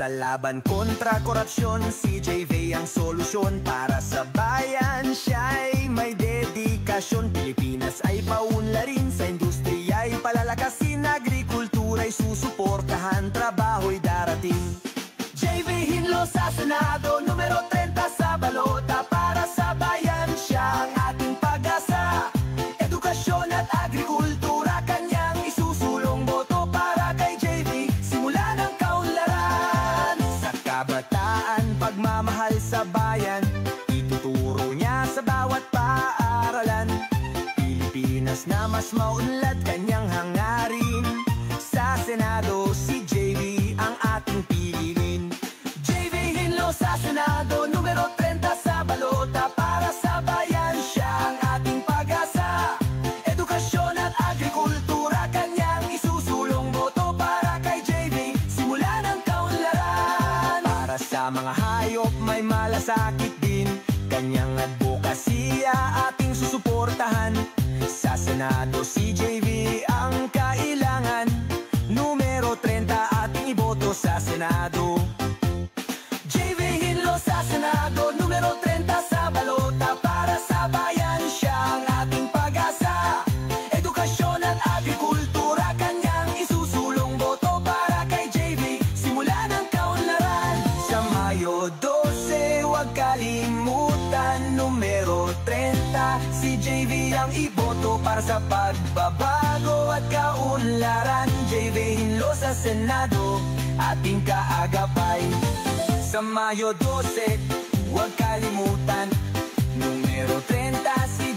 Sa laban kontra korupsyon, si JV ang solusyon. Para sa bayan, siya'y may dedikasyon. Pilipinas ay paunlarin, sa industriya'y palalakasin. Agrikultura'y susuportahan, trabaho'y darating. JV Hinlo sa Senado, numero 30 sa balota. Para sa bayan, siya ang ating pag-asa. Edukasyon at agrikultura, kanyang isusulong boto. Para kay JV, simula ng kaunlaran. Sa kabataan, pagmamahal sa bayan, ituturo niya sa bawat paaralan. Pilipinas na mas maunlad, kanyang hangarin. Sa Senado, si JV ang ating piliin. JV Hinlo sa Senado, numero 30 sa balota. Para sa bayan, siya ang ating pag-asa. Edukasyon at agrikultura, kanyang isusulong boto. Para kay JV, simula ng kaunlaran. Para sa mga hayop, may malasakit din, kanyang advokasya ating susuportahan. Sa Senado, si JV ang kailangan. Numero 30 ating iboto sa Senado. JV Hinlo sa Senado, numero 30 sa balota. Para sa bayan, siya ang ating pag-asa. Edukasyon at agrikultura, kanyang isusulong boto. Para kay JV, simula ng kaunlaran. Sa Mayo 12, huwag kalimutan, numero 30, si JV ang iboto. Para sa pagbabago at kaunlaran, JV Hinlo sa Senado, ating kaagapay. Sa Mayo 12, huwag kalimutan, numero 30, si